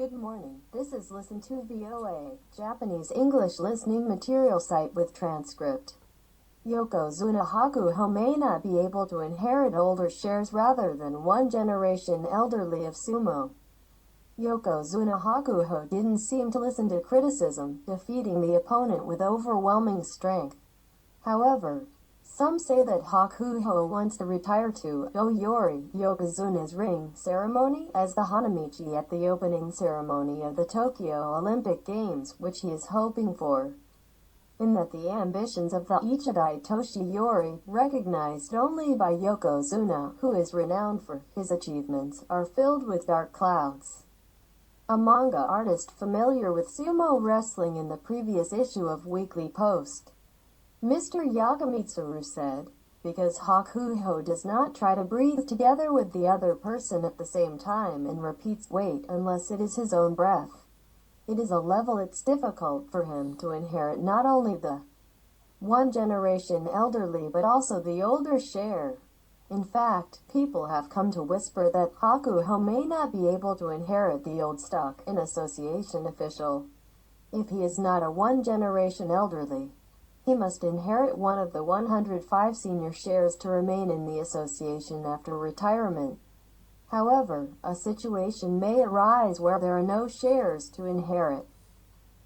Good morning. This is Listen to VOA, Japanese English listening material site with transcript. Yokozuna Hakuho may not be able to inherit older shares rather than one generation elderly of Sumo. Yokozuna Hakuho didn't seem to listen to criticism, defeating the opponent with overwhelming strength. However, some say that Hakuho wants to retire to Dohyouiri, Yokozuna's ring ceremony, as the Hanamichi at the opening ceremony of the Tokyo Olympic Games, which he is hoping for. In that the ambitions of the Ichidai-Toshiyori, recognized only by Yokozuna, who is renowned for his achievements, are filled with dark clouds. A manga artist familiar with sumo wrestling in the previous issue of Weekly Post, Mr. Yakumitsuru said, because Hakuho does not try to breathe together with the other person at the same time and repeats wait unless it is his own breath. It is a level it's difficult for him to inherit not only the one generation elderly but also the older share. In fact, people have come to whisper that Hakuho may not be able to inherit the old stock, an association official. If he is not a one generation elderly, he must inherit one of the 105 senior shares to remain in the association after retirement. However, a situation may arise where there are no shares to inherit.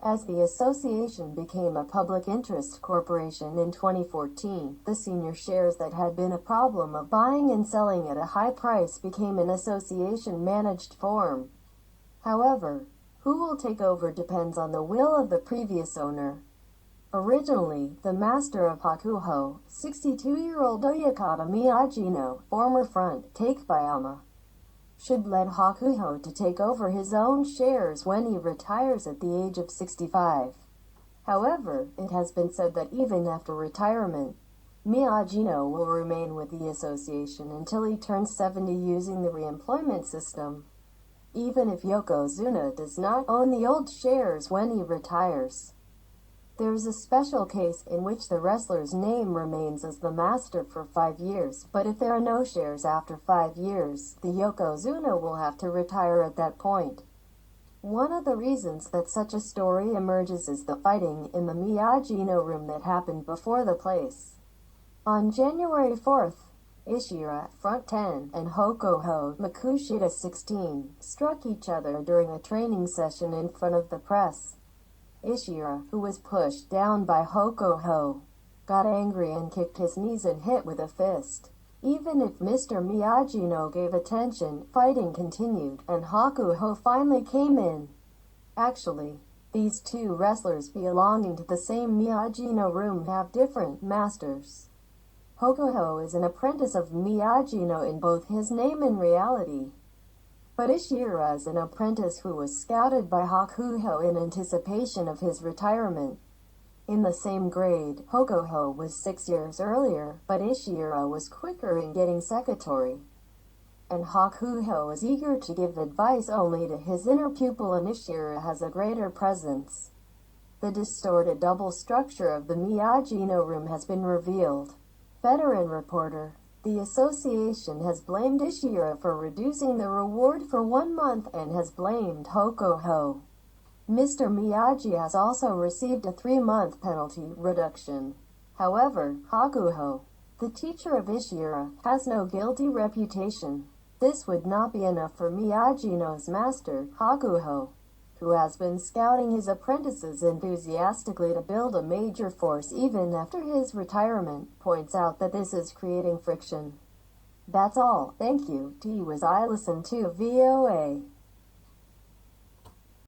As the association became a public interest corporation in 2014, the senior shares that had been a problem of buying and selling at a high price became an association-managed form. However, who will take over depends on the will of the previous owner. Originally, the master of Hakuho, 62-year-old Oyakata Miyajino, former front take Bayama, should let Hakuho to take over his own shares when he retires at the age of 65. However, it has been said that even after retirement, Miyajino will remain with the association until he turns 70 using the reemployment system, even if Yokozuna does not own the old shares when he retires. There is a special case in which the wrestler's name remains as the master for 5 years, but if there are no shares after 5 years, the Yokozuna will have to retire at that point. One of the reasons that such a story emerges is the fighting in the Miyajino room that happened before the place. On January 4th, Ishira, front 10, and Hakuho, Makushita 16, struck each other during a training session in front of the press. Ishira, who was pushed down by Hakuho, got angry and kicked his knees and hit with a fist. Even if Mr. Miyajino gave attention, fighting continued, and Hakuho finally came in. Actually, these two wrestlers belonging to the same Miyajino room have different masters. Hakuho is an apprentice of Miyajino in both his name and reality. But Ishira is an apprentice who was scouted by Hakuho in anticipation of his retirement. In the same grade, Hakuho was 6 years earlier, but Ishira was quicker in getting secretary. And Hakuho is eager to give advice only to his inner pupil, and Ishira has a greater presence. The distorted double structure of the Miyajino room has been revealed. Veteran reporter: the association has blamed Ishira for reducing the reward for 1 month and has blamed Hakuho. Mr. Miyagi has also received a 3-month penalty reduction. However, Hakuho, the teacher of Ishira, has no guilty reputation. This would not be enough for Miyajino's master, Hakuho, who has been scouting his apprentices enthusiastically to build a major force even after his retirement, points out that this is creating friction. That's all. Thank you. I listen to VOA.